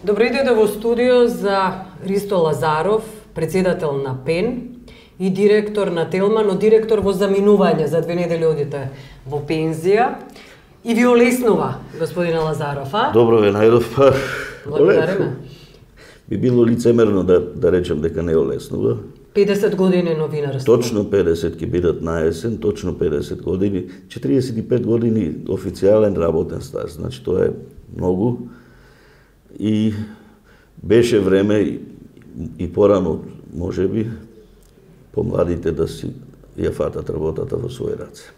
Добро идете во студио за Ристо Лазаров, председател на ПЕН и директор на Телма, но директор во заминување, за 2 недели одите во пензија. И ви олеснува, господине Лазаров, а? Добро ве најдов. Благодариме. Би било лицемерно да речем дека не олеснува. 50 години новинарство. Точно 50 ќе бидат на есен, точно 50 години, 45 години официјален работен стаж, значи тоа е многу. И беше време и порано, можеби, помладите да си ја фатат работата во своји раце.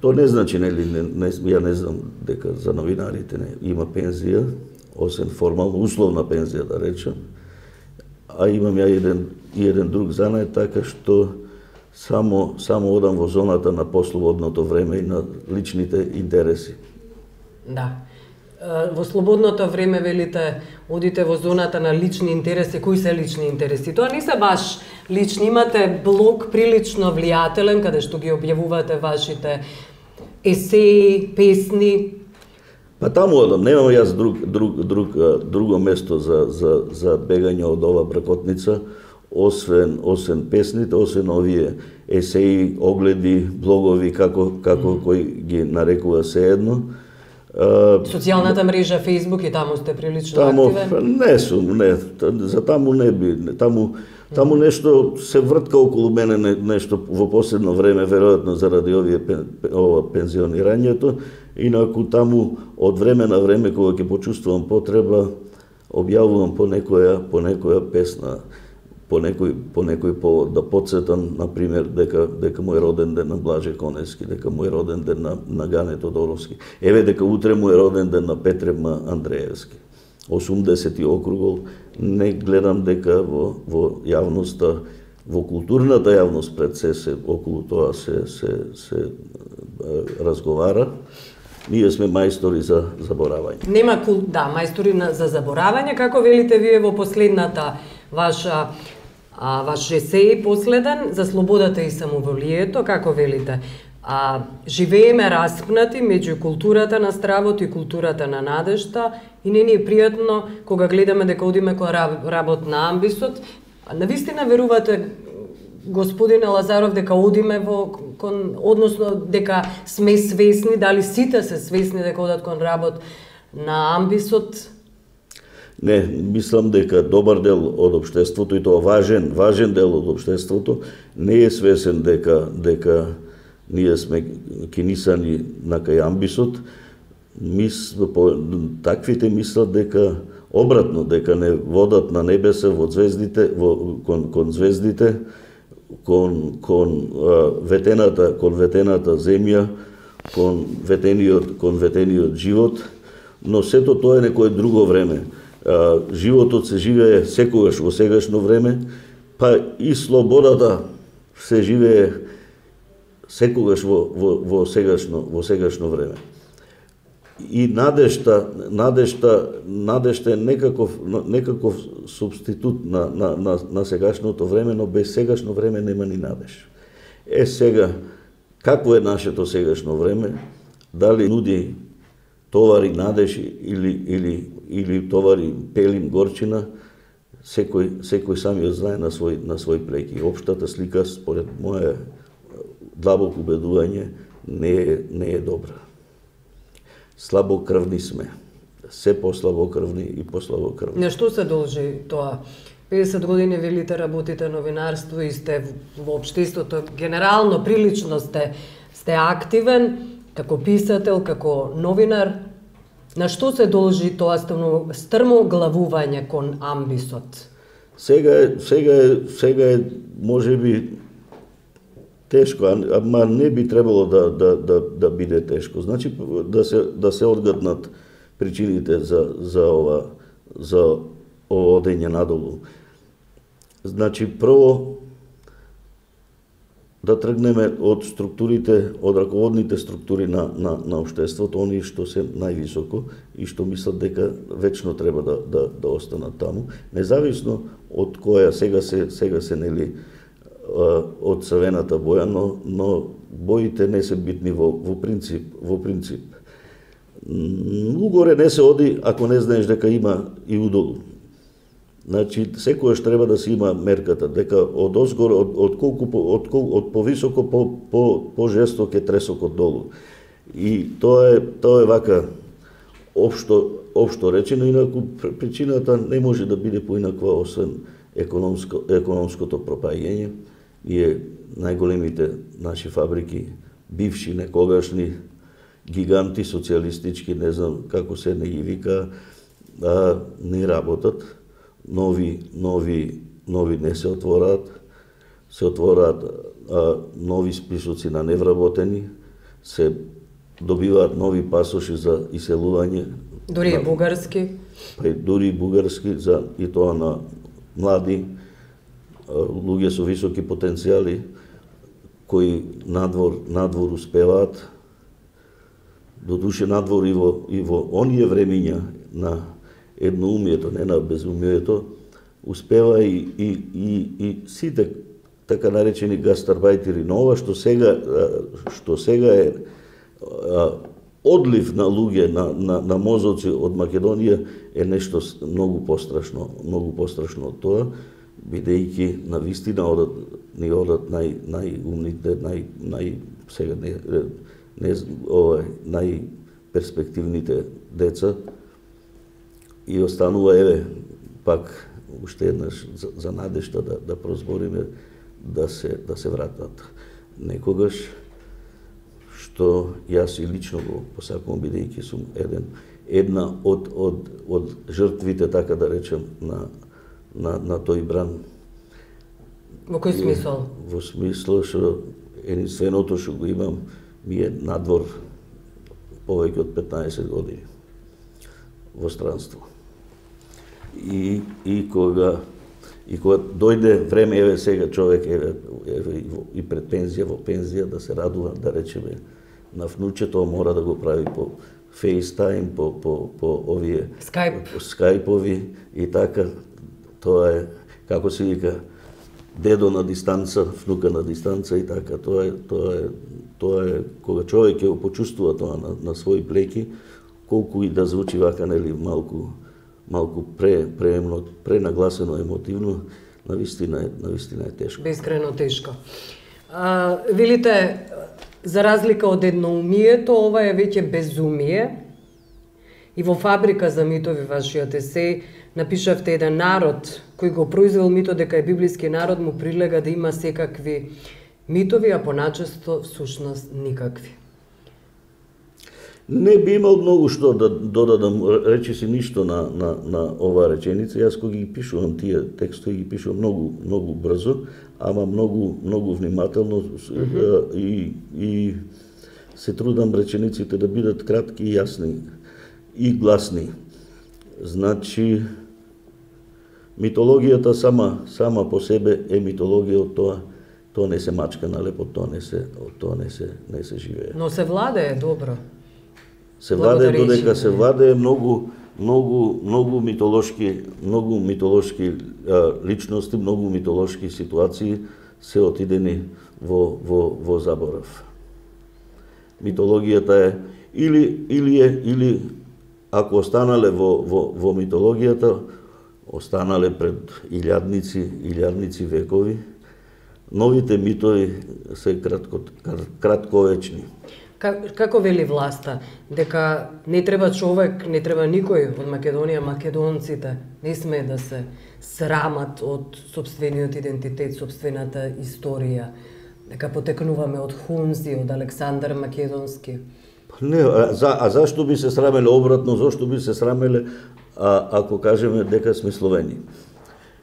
Тоа не значи, нели, ја не знам дека за новинарите има пензија, освен формално, условна пензија да речем, а имам ја еден друг занает, така што само одам во зоната на послободното време и на личните интереси. Да. Во слободното време, велите, одите во зоната на лични интереси. Кои се лични интереси? Тоа не се баш лични. Имате блог прилично влијателен, каде што ги објавувате вашите есеи, песни. Па таму одам, немам јас друго место за бегање од ова бракотница, освен песните, освен овие есеи, огледи, блогови, како кој ги нарекува sejedno. Социјалната мрежа Facebook и таму сте прилично активен? Не, за таму не би. Таму нешто се вртка околу мене, нешто во последно време, веројатно заради ова пензионирањето. Инаку таму од време на време, кога ќе почувствувам потреба, објавувам по некоја песна, по некој повод, да подсетам, например, дека мој роден ден на Блаже Конески, дека мој роден ден на Гане Тодоровски, еве дека утре мој роден ден на Петре Андреевски. 80 округол, не гледам дека во јавноста, во културната јавност пред се околу тоа се разговара. Ние сме мајстори за заборавање. Мајстори за заборавање. Како велите вие во последната ваш есеј последен за слободата и самоволието, како велите? Живееме распнати меѓу културата на стравот и културата на надежта и не ни е пријатно кога гледаме дека одиме кон работ на амбисот. Навистина верувате, господине Лазаров, дека одиме односно дека сме свесни, дали сите се свесни дека одат кон работ на амбисот? Не, мислам дека добар дел од општеството, и тоа важен дел од општеството, не е свесен дека ние сме кинисани на кај амбисот. Таквите мислат дека обратно, дека не водат на небеса во звездите, кон звездите, кон ветената земја, кон ветениот живот, но сето тоа е некое друго време. Животот се живее секогаш во сегашно време, па и слободата се живее секогаш во сегашно време. И надежта е некаков субститут на сегашното време, но без сегашно време нема ни надеж. Сега, какво е нашето сегашно време? Дали нуди товари надеж или товари пелин горчина, секој сам ја знае на свој преки. Општата слика, според моје длабоко убедување, не е добра. Слабокрвни сме. Се послабокрвни и послабокрвни. На што се должи тоа? 50 години велите работите новинарство и сте во општеството, генерално прилично сте активен, како писател, како новинар. На што се должи тоа стрмоглавување кон амбисот? Сега е можеби тешко, ама не би требало да биде тешко. Значи да се одгаднат причините за одење надолу. Значи прво да тргнеме од структурите, од раководните структури на општеството, оние што се највисоко и што мислат дека вечно треба да останат таму, независно од која сега се нели од црвената боја, но боите не се битни во принцип. Угоре не се оди ако не знаеш дека има и удолу. Значи, секојаш треба да се има мерката, дека од озгоре, од повисоко, по жесток е тресокот долу. И тоа е вака општо речено, инаку причината не може да биде поинаква освен економското пропаѓање. Ние најголемите наши фабрики, бивши, некогашни, гиганти социјалистички, не знам како се не ги вика, не работат. Нови не се отвораат нови списоци на невработени, се добиваат нови пасоши за иселување. Дури и бугарски? Дури и бугарски, и тоа на млади, луѓе со високи потенцијали, кои надвор успеваат. Додуше надвор и во оние времиња на едноумието, не на безумието, успева и сите така наречени гастарбајтери, но ова што сега е одлив на луѓе, на мозоци од Македонија е нешто многу пострашно од тоа, бидејќи на вистина ни одат најумните, најперспективните деца и останува, еве, пак уште еднаш за надежта да прозбориме, да се вратат некогаш, што јас и лично го посакувам, бидејќи сум една од жртвите, така да речем, на тој бран. Во кој смисол? Во смисол што единственото што го имам ми е надвор повеќе од 15 години во странство. И кога дојде време, еве сега човек и пред пензија, во пензија, да се радува, да речеме, на внучето, мора да го прави по FaceTime, по овие скајпови и така. Тоа е, како се вика, дедо на дистанца, внука на дистанца и така. Тоа е кога човек ќе почувствува тоа на своји плеки, колку и да звучи вака, нели, малку пренагласено емотивно, навистина е тешко. Бескрено тешко. Велите, за разлика од едноумието, ова е веќе безумие. И во Фабрика за митови, вашиот есеј, напишавте еден народ кој го произвел мито дека е библиски народ, му прилега да има секакви митови, а поначесто всушност никакви. Не би имал многу што да додадам, речиси ништо на оваа реченица. Јас кога ги пишувам тие текстови, ги пишувам многу брзо, ама многу внимателно и се трудам речениците да бидат кратки и јасни и гласни. Значи, митологијата сама по себе е митологија, од тоа не се мачка на лепо, тоа не се живее. Но се владее добро. Се владее, додека се владее многу митолошки личности, многу митолошки ситуации се отидени во заборав. Митологијата е или ако останале во митологијата, останале пред илјадници векови, новите митови се кратковечни. Како вели власта? Дека не треба човек, не треба никој од Македонија, македонците не смее да се срамат од сопствениот идентитет, сопствената историја, дека потекнуваме од Хунзи, од Александар Македонски. Не, а зашто би се срамеле обратно, зашто би се срамеле ако кажеме дека сме словени?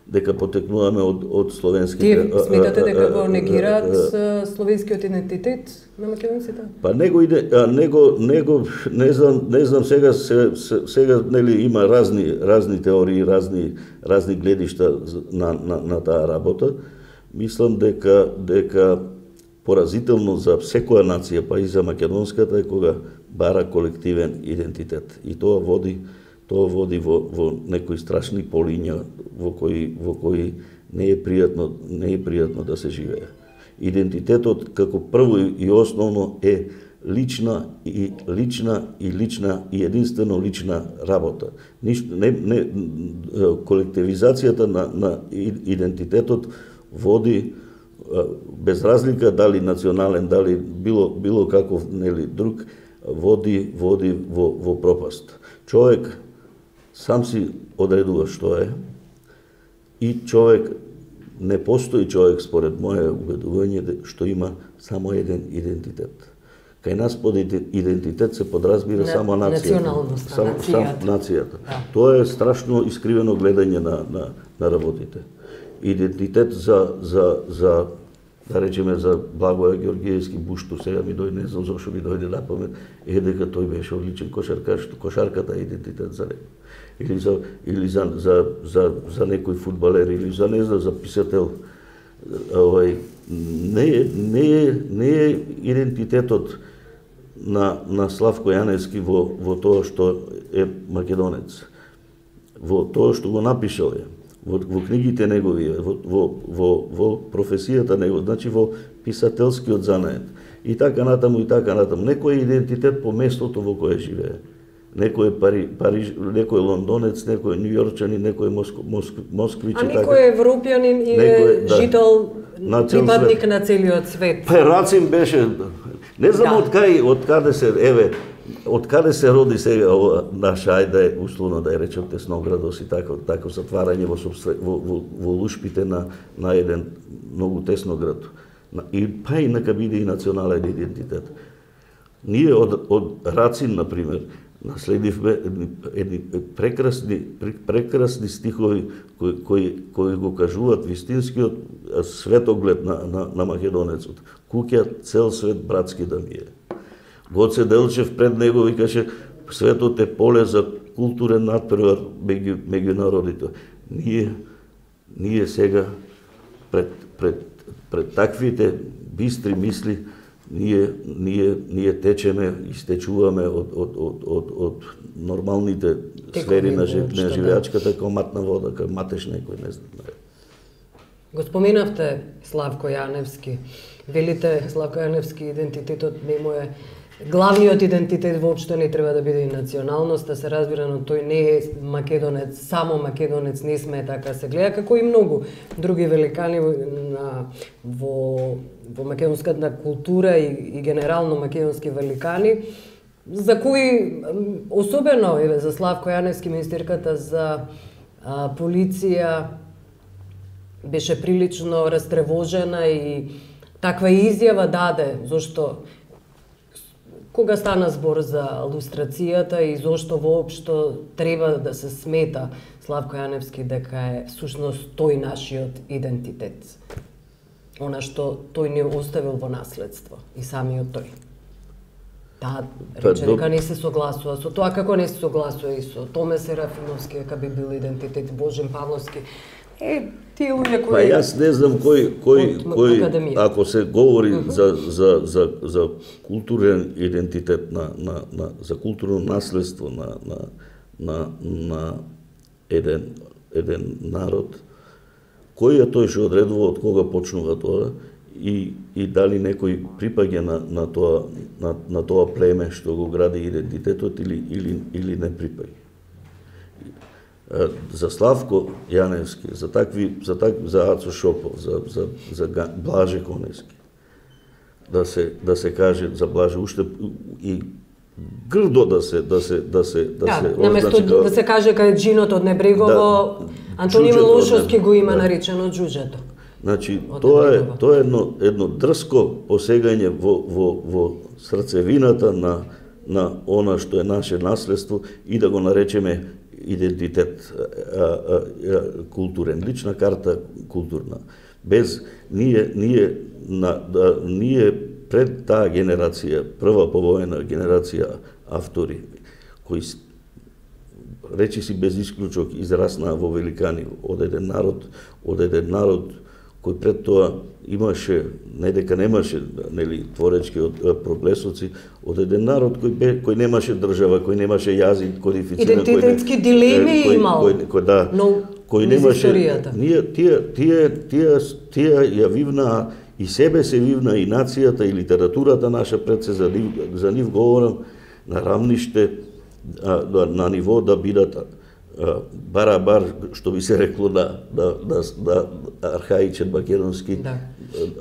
Дека потекнуваме од словенските... Тие сметате дека го негираат словенскиот идентитет на македонците? Па не знам сега нели има разни теории, разни гледишта на таа работа. Мислам дека поразително за секоја нација, па и за македонската, е кога бара колективен идентитет. И тоа води во некои страшни полиња во кои не е пријатно да се живее. Идентитетот како прво и основно е лична и единствено лична работа. Колективизацијата на идентитетот води, без разлика дали национален, дали било каков друг, води во пропаст. Човек сам си одредува што е и човек не постои човек според моје убедување што има само еден идентитет. Кај нас под идентитет се подразбира само нацијата. Нацијата. Да. Тоа е страшно искривено гледање на работите. Идентитет за да речеме за Благоја Георгиевски Бушту, сега ми дојде, не знам зошто ми дојде на памет, дека тој беше одличен кошаркаш, кошарката е идентитет за него. Или за некој фудбалер, или за не знам, за писател. Не е идентитетот на Славко Јаневски во тоа што е македонец, во тоа што го напишал е, во книгите негови, во професијата негова, значи во писателскиот занает. И така натаму. Некој идентитет по местото во кое живее. Некој некој лондонец, некој њујорчанин, некој москвич. А некој европјанин или жител, припадник на целиот свет. Рацин беше, не знам од каде се роди сега ова наша, ајде условно да ја речем тесноградост и тако затварање во лушпите на еден многу тесноград. И па и нека биде и национален идентитет. Ние од Рацин, например, наследивме едни прекрасни стихови кои го кажуваат вистинскиот светоглед на македонецот. Куќа цел свет братски да ми е. Гоце Делчев пред него викаше светот е поле за културен надпревар меѓу народите. Ние сега пред таквите бистри мисли ние течеме и стечуваме од нормалните сфери на живеачката кај матна вода, кај матеш некој, не знам. Го споменавте Славко Јаневски. Велите Славко Јаневски идентитетот не му е главниот идентитет, воопшто не треба да биде и националноста, се разбира, но тој не е македонец, само македонец, не сме така се гледа, како и многу други великани во македонската култура и генерално македонски великани, за кои, особено за Славко Јаневски, министерката за полиција беше прилично растревожена и таква изјава даде, зашто кога стана збор за лустрацијата и зошто воопшто треба да се смета Славко Јаневски дека е всушност тој нашиот идентитет. Она што тој ни оставил во наследство и самиот тој. Да, рече дека не се согласува со тоа, како не се согласува и со Томе Серафимовски, дека би бил идентитет Божен Павловски. Тие луѓе кои... Па јас не знам кој ако се говори за културен идентитет, за културно наследство на еден народ, кој е тој што одредува од кога почнува тоа и дали некој припаѓа на тоа племе што го гради идентитетот или не припаѓа. За Славко Јаневски, за Ацо Шопов, за Блаже Коневски, да се каже за Блаже уште и грдо да се наместо да се каже кај Джинот од Небрегово, Антони Милошовски го има наречено џуџето. Значи тоа е едно дрско посегање во срцевината на она што е наше наследство и да го наречеме идентитет културен, лична карта културна. Без ние пред таа генерација, прва повоена генерација автори кои речи си без исклучок израснаа во великани од еден народ кој пред тоа имаше, не дека немаше, творечки проблесоци, од еден народ кој немаше држава, кој немаше јазик кодифициран, идентитетски дилеми имал. Кој немаше. Ние тие јавивнаа и себе се вивна и нацијата и литературата наша пред се за нив говорам на рамниште на ниво да бидат барабар, што би се рекло на архаичен македонски,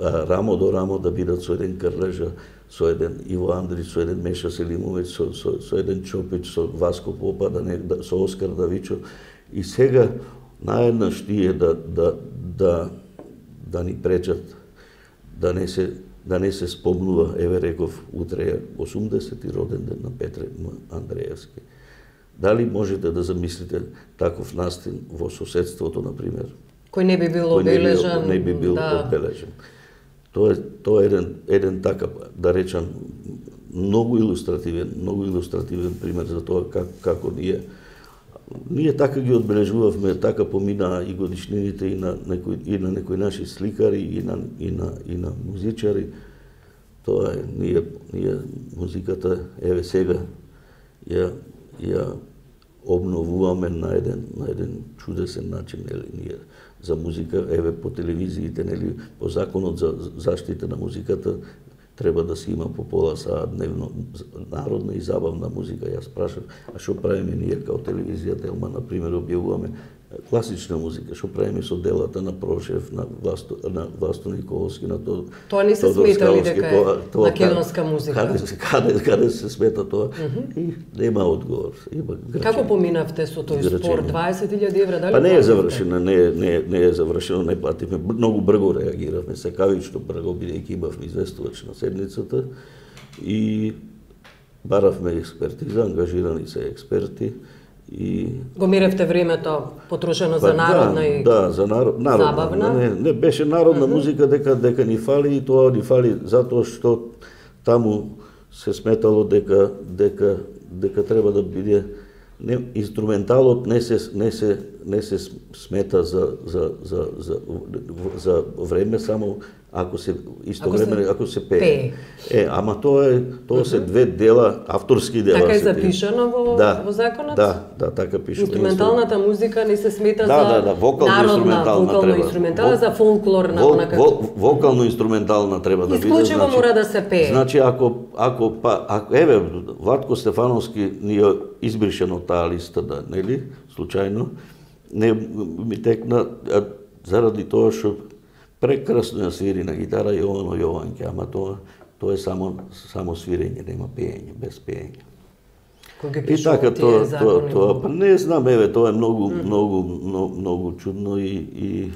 рамо до рамо да бидат со еден Крлежа, со еден Иво Андрич, со еден Меша Селимовиќ, со еден Чопич, со Васко Попа, со Оскар Давичо. И сега наеднаш тие да ни пречат, да не се спомнува, еве реков, утре 80-ти роден ден на Петре Андреевски. Дали можете да замислите таков настин во соседството, например? Кој не би бил обележан. Не би бил обележан. Тоа е еден такав, да речам, многу илустративен пример за тоа како ние така ги одбележувавме, така поминаа и годишнините и на некои наши сликари и на музичари. Тоа е, ние музиката еве сега ја обновуваме на еден чудесен начин, нели, ние за музика, еве по телевизиите, нели, по законот за заштита на музиката треба да се има по пола саат дневно народна и забавна музика. Јас прашав, а што правиме ние као телевизија Телма, на пример, објавуваме класична музика, што правиме со делата на Прошев, на Власто Николовски, на тоа не се сметали дека е македонска музика. Каде се смета тоа? И нема одговор. Како поминавте со тој спор? 20.000 евра, дали? Па не е завршено, не е завршено, не плативме. Многу брго реагиравме, секавично брго, бидејќи имавме известувач на седницата и баравме експертиза, ангажирани се експерти. И го миревте времето потрошено за народна и за народна забавна. Не беше народна музика дека ни фали, и тоа ни фали затоа што таму се сметало дека треба да биде инструменталот не се смета за време само ако се истовремено ако се пее. Ама тоа се две дела, авторски дела. Така е запишано во законот? Да, така пише. Инструменталната музика не се смета за вокално-инструментална, за фолклорна. Вокално-инструментална треба да биде. Исклучиво мора да се пее. Значи, ако еве, Владко Стефановски ни ја избрише од таа листа, нели, случајно, не ми текна заради тоа што прекрасно ја свири на гитара Јовано Јованке, ама тоа е само свирење, нема пеење, без пеење. И така тоа, па не знам, еве, тоа е многу чудно и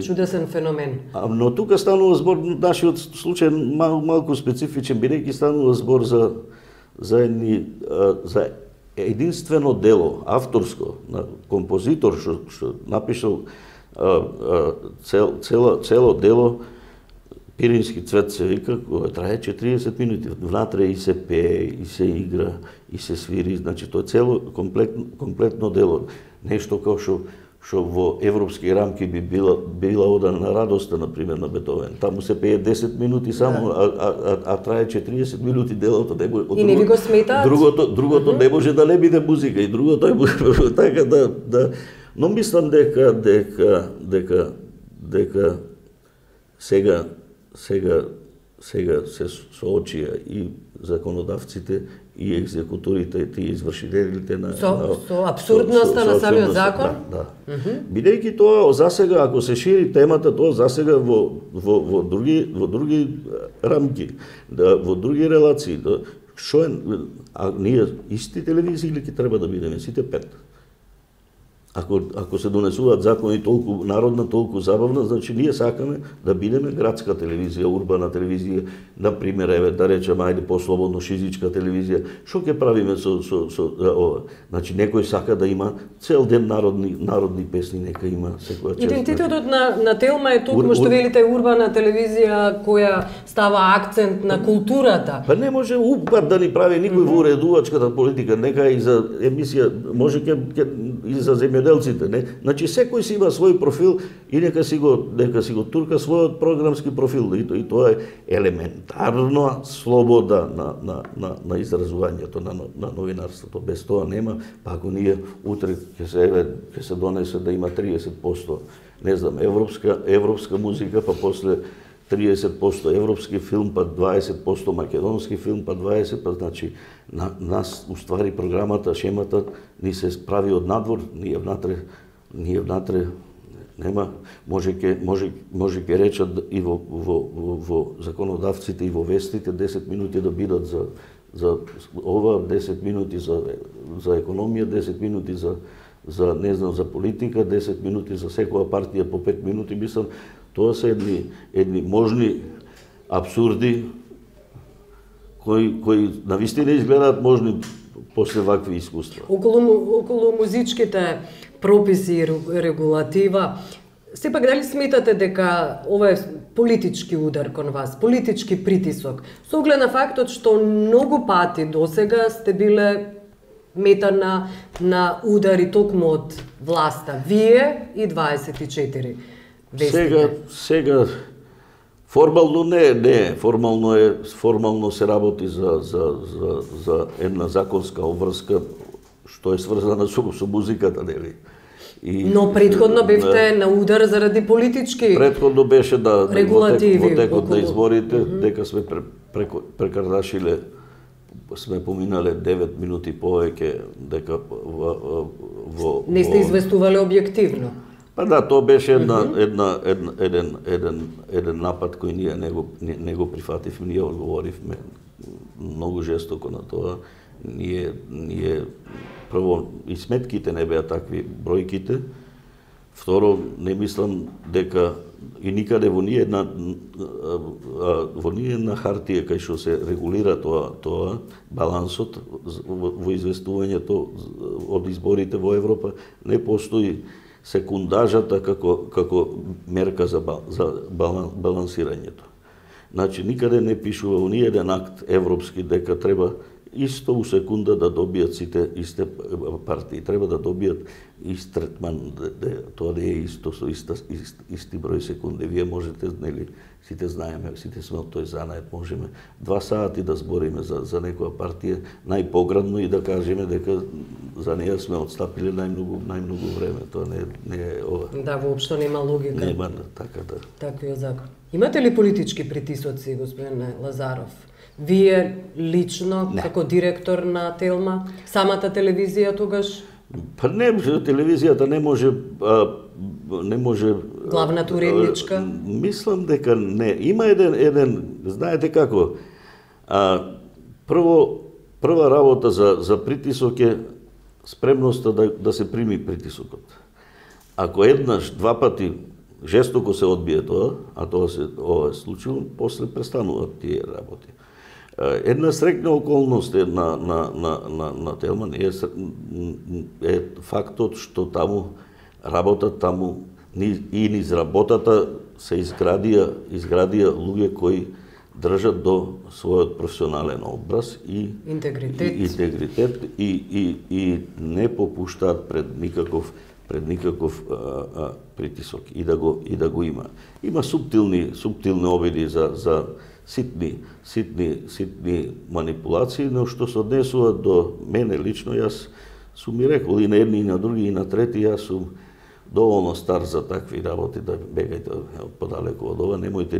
чудесен феномен. Но тука станува збор, нашиот случај малку специфичен, бидејќи станува збор за единствено дело, авторско, на композитор што напишал цело дело, Пирински цвет се вика, кој трае 40 минути. Внатре и се пее, и се игра, и се свири. Значи, тоа е цело комплетно дело. Нешто како што во европски рамки би била ода на радоста, например, на Бетовен. Таму се пее 10 минути само, а трае 40 минути делото. И не ви го сметаат? Другото не може да не биде музика, и другото е така да... Но мислам дека сега се соочија и законодавците и екзекуторите и извршителите на со абсурдноста на самиот закон. Да. Бидејќи тоа засега, ако се шири темата, тоа засега во други рамки, во други релации. Што е, ние исти телевизии или ќе треба да бидеме сите пет? Ако се донесуваат закони толку народна, толку забавна, значи ние сакаме да бидеме градска телевизија, урбана телевизија, например, еве да речеме, ајде послободно шизичка телевизија. Што ќе правиме со ова? Значи некој сака да има цел ден народни песни, нека има секоја чест. Идентитетот на Телма е токму што велите урбана телевизија која става акцент на културата. Па не може упар да ни прави никој во уредувачката политика, нека и за емисија, може и за земјоделците, не? Значи секој си има свој профил и нека си го турка својот програмски профил, и тоа е елементарна слобода на изразувањето на новинарството. Без тоа нема, па ако ние утре ќе се донесе да има 30%, не знам, европска музика, па после 30% европски филм, па 20% македонски филм, па 20%, па значи нас уствари програмата, шемата ни се прави од надвор, ние внатре нема, може ке речат и во законодавците и во вестите 10 минути да бидат за ова, 10 минути за економија, 10 минути за не знам за политика, 10 минути за секоја партија по 5 минути, мислам, тоа се едни можни абсурди кои навистина изгледаат можни после вакви искуства. Околу музичките прописи и регулатива, сепак дали сметате дека ова е политички удар кон вас, политички притисок, со оглед на фактот што многу пати досега сте биле мета на удари токму од власта, вие и 24 вестите? Сега формално не, формално се работи за една законска обврска што е сврзана со музиката, нели? Но предходно бевте на удар заради политички предходно беше регулативи во текот на изборите, дека сме прекардашиле, сме поминале 9 минути повеќе, дека не сте известувале објективно. Па да, тоа беше еден напад кој ние не го прифативме, ние одговоривме многу жестоко на тоа. Ние прво и сметките не беа такви, бројките. Второ, не мислам дека и никаде во ние една хартија кај што се регулира тоа балансот во известувањето од изборите во Европа, не постои секундажата како мерка за балансирањето. Значи, никаде не пишува во ниеден акт европски дека треба исто у секунда да добијат сите исте партии. Треба да добијат ист третман, тоа не е исто со исти број секунди. Вие можете, нели, сите знаеме, сите сме од тој занает, можеме 2 сати да збориме за некоја партија, најпоградно и да кажеме дека за неја сме отстапиле најмногу време. Тоа не е ова. Да, воопшто нема логика. Нема така да. Таквиот закон. Имате ли политички притисоци, господин Лазаров? Вие лично, како директор на Телма, самата телевизија тогаш? Па не, телевизијата не може главната уредничка? Мислам дека не. Има еден, знаете како, прва работа за притисок е спремноста да се прими притисокот. Ако еднаш, 2 пати жестоко се одбие тоа, а ова е случило, после престануваат тие работи. Една среќна околност е на Телман е фактот што работата и низ работата се изградија луѓе кои држат до својот професионален образ и интегритет и не попуштаат пред никаков притисок и да го има. Има суптилни обиди за ситни манипулации, но што се однесува до мене лично, јас сум ми рекол и на едни и на други и на трети, јас сум доволно стар за такви работи, да бегајте подалеку од ова, немојте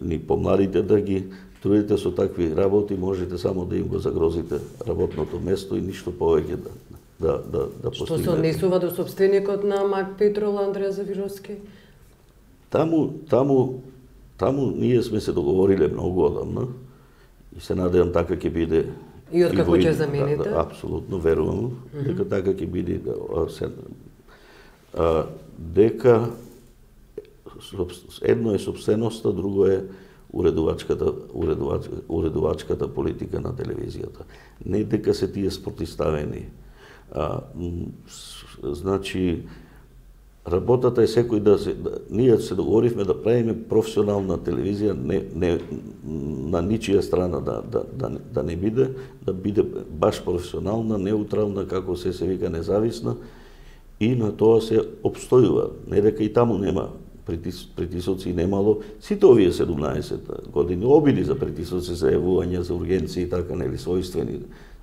ни помладите да ги трудите со такви работи, можете само да им го загрозите работното место и ништо повеќе да постигнете. Што се однесува до сопственикот на Мак Петрол, Андреја Завировски? Таму ние сме се договориле многу одамна и се надевам така ќе биде. И откако ќе замените? Да, апсолутно верувам дека така ќе биде. Дека едно е собственоста, друго е уредувачката политика на телевизијата. Не дека се тие спротивставени. Значи, работата е секој ние се договоривме да правиме професионална телевизија, не на ничија страна да не биде, да биде баш професионална, неутрална, како се вика, независна, и на тоа се обстојува. Не дека и таму нема притисоци, немало. Сите овие 17 години обиди за притисоци, за јавување, за ургенции и така, нели, својствени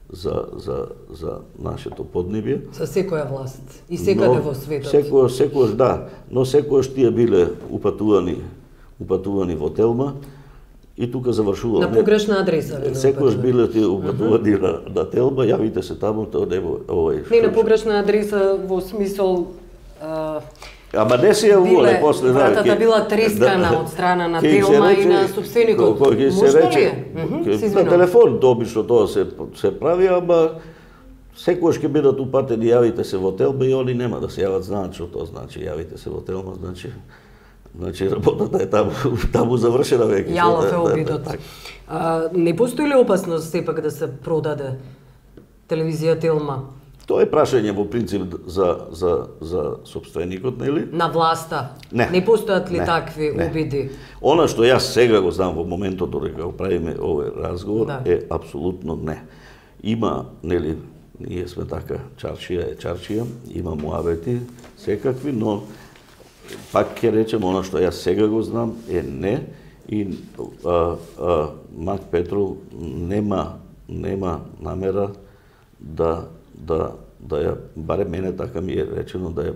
за нашето поднебие. За секоја власт и секаде во светот. Секојаш да, но секојаш тие биле упатувани упатувани во Телма и тука завршувал. На погрешна адреса. Секогаш биле ти упатувани на Телма, јавите се таму, тоа не овој. Не на погрешна адреса во смисол Ама не се јавувале после, вратата била трескана од страна на Телма и на собственикот. Можно ли е? На телефон обично тоа се прави, ама секогаш ќе бидат упатени, јавите се во Телма и они нема да се јават, знаат што тоа значи, јавите се во Телма, значи работата е таму завршена веќе. Јалов е обидот. Не постои ли опасност сепак да се продаде телевизија Телма? Тоа е прашање во принцип за собственикот, нели? На власта? Не постојат ли такви обиди? Она што јас сега го знам во моментот додека го правиме овој разговор е апсолутно не. Има, нели, ние сме така, чарчија е чарчија, има муабети секакви, но пак ќе речем она што јас сега го знам е не, и Мак Петров нема намера да ја, баре мене така ми е речено, да ја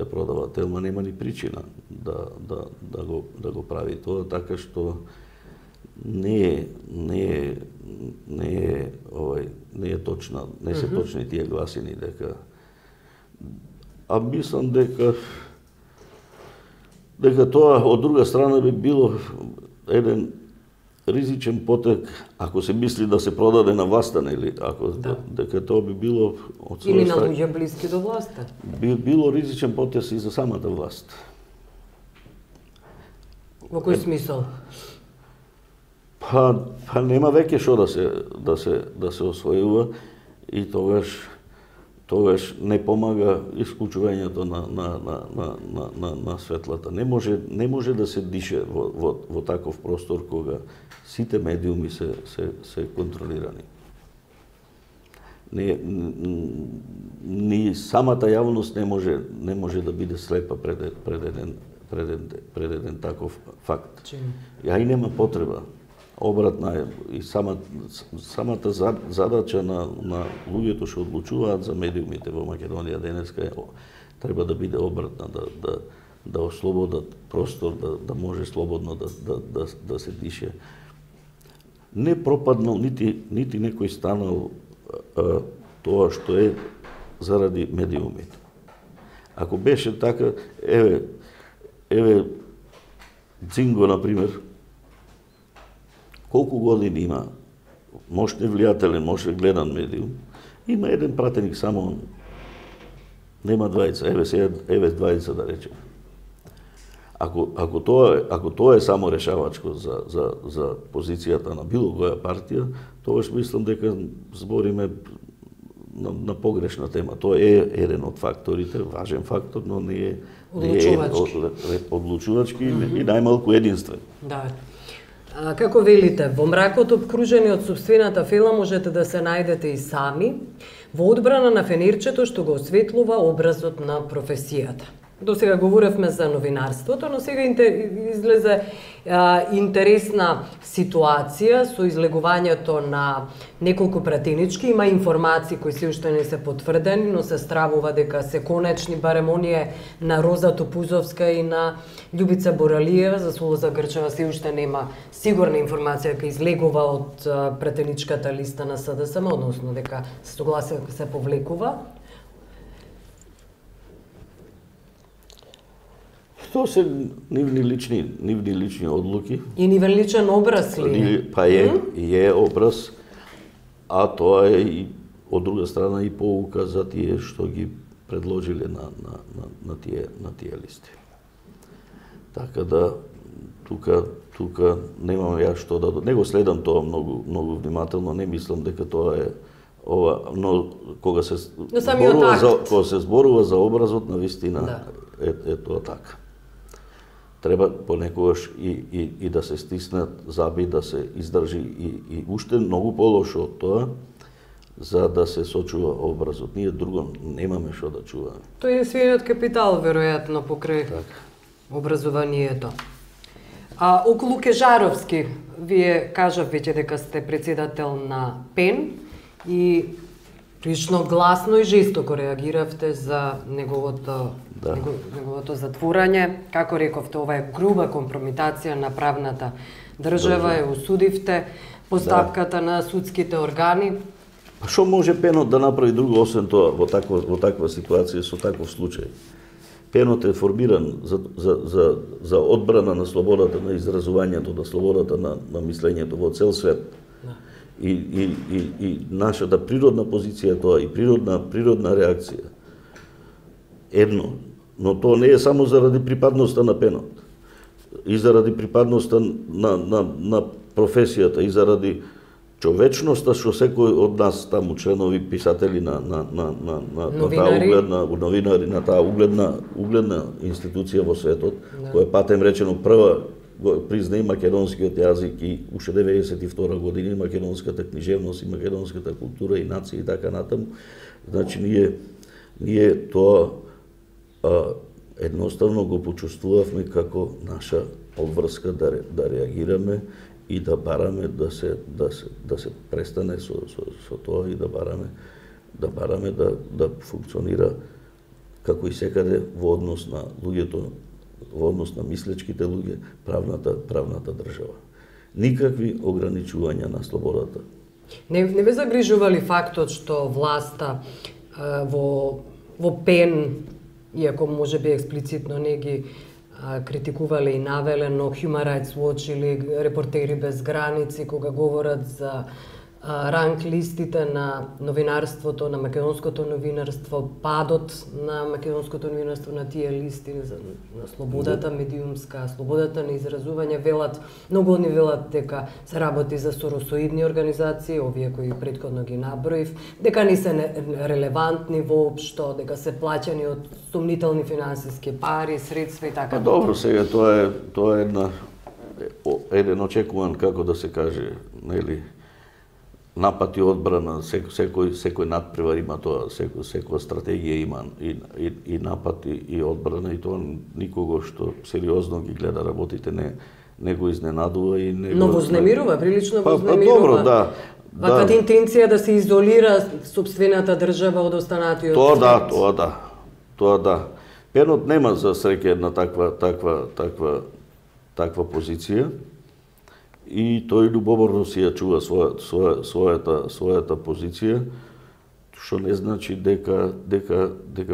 продава Телма, нема ни причина да го прави тоа, така што не е точна, не се точни тие гласини дека, а мислам дека тоа од друга страна би било еден ризичен потек, ако се мисли да се продаде на власта, нели, дека тоа би било од или на луѓе блиски до власта. Би било ризичен потез и за самата власт. Во кој смисол? Па нема веќе што да се освојува и тогаш не помага исклучувањето на светлата. Не може да се дише во таков простор кога сите медиуми се контролирани. Ни самата јавност не може да биде слепа пред еден таков факт. Ја и нема потреба. Обратна е и самата задача на луѓето што одлучуваат за медиумите во Македонија денеска треба да биде обратна, да ослободат простор, да може слободно да се дише. Не пропаднал, нити некој станал тоа што е заради медиумите. Ако беше така, еве Цинго, например, колку години има мощни влијателен, мощен гледан медиум, има еден пратеник само он. Нема двајца, еве двајца да речем. Ако тоа е само решавачко за позицијата на било која партија, тогаш мислам дека збориме на погрешна тема. Тоа е еден од факторите, важен фактор, но не е одлучувачки и најмалку единствен. Да. Како велите, во мракот обкружени од собствената фела можете да се најдете и сами во одбрана на фенирчето што го осветлува образот на професијата. До сега говоревме за новинарството, но сега излезе интересна ситуација со излегувањето на неколку пратенички. Има информации кои се уште не се потврдени, но се стравува дека се конечни, барем оние на Роза Топузовска и на Љубица Боралиева. За Солоза Грчева се уште нема сигурна информација дека излегува од пратеничката листа на СДСМ, односно дека согласие се повлекува. Тоа се нивни лични одлуки. И нивен личен образ ли? Па е образ, а тоа е и од друга страна и поука за тие што ги предложиле на тие листи. Така да тука немам ја што да не го следам тоа многу внимателно, не мислам дека тоа е ова, но кога се зборува за образот, навистина е тоа така. Треба понекогаш и да се стиснат заби, да се издржи и уште многу полошо од тоа, за да се сочува образот. Ние друго немаме што да чуваме. Тој е свиниот капитал, веројатно, покрај образованието. Околу Кежаровски, вие кажав веќе дека сте председател на ПЕН и прилично гласно и жестоко реагиравте за неговото затворање. Како рековте, ова е груба компрометација на правната држава, ја осудивте постапката на судските органи. Па што може Пенот да направи друго освен тоа во таква ситуација со таков случај? Пенот е формиран за одбрана на слободата на изразувањето, на слободата на мислењето во цел свет. И нашата природна позиција тоа и природна реакција. Едно, но тоа не е само заради припадноста на Пенот. И заради припадноста на професијата, и заради човечноста што секој од нас таму членови, писатели на новинари, на таа угледна институција во светот, која патем речено прва призна и македонскиот јазик и уште 92 година и македонската книжевност и македонската култура и нација и така натаму. Значи ние тоа едноставно го почувствувавме како наша обврска да реагираме и да бараме да се престане со тоа и да бараме да функционира како и секаде во однос на луѓето, во однос на мислечките луѓе, правната држава. Никакви ограничувања на слободата. Не ве загрижували фактот што власта во ПЕН, иако можеби експлицитно не ги критикувале и навеле, но Human Rights Watch или Репортери без граници, кога говорат за ранг листите на новинарството, на македонското новинарство, падот на македонското новинарство на тие листи, на слободата медиумска, слободата на изразување, велат, многу од нив велат дека се работи за соросоидни организации, овие кои претходно ги наброив, дека не се релевантни воопшто, дека се плаќани од сумнителни финансиски пари, средства и така. Добро, сега тоа е еден очекуван, како да се каже, нели, напад и одбрана, секој надпревар има тоа, секоја стратегија има и напад и одбрана, и тоа никого што сериозно ги гледа работите не го изненадува и не го... Но вознемирува, прилично вознемирува. Добро, да. Ваква интенција да се изолира сопствената држава од останатиот свет. Тоа да. Пенот нема за среќа една таква позиција. И тој љубоморно си ја чува својата позиција, што не значи дека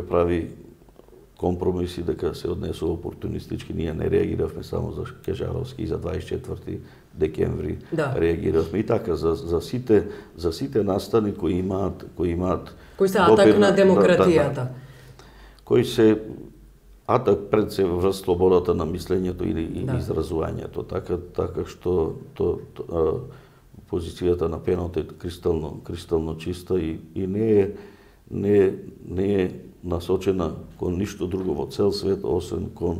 прави компромиси, дека се однесува опортунистички. Ние не реагиравме само за Кежаровски и за 24 декември реагиравме и така за сите настани кои се атак на демократијата. Кои се атак пред се врз слободата на мислењето или изразувањето, така што позицијата на Пенот е кристално чиста и не е насочена кон ништо друго во цел свет, освен кон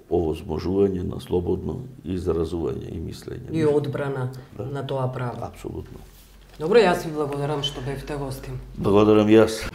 овозможување на слободно изразување и мислење. И одбрана на тоа право. Апсолутно. Добро, јас ви благодарам што бевте гостин. Благодарам јас.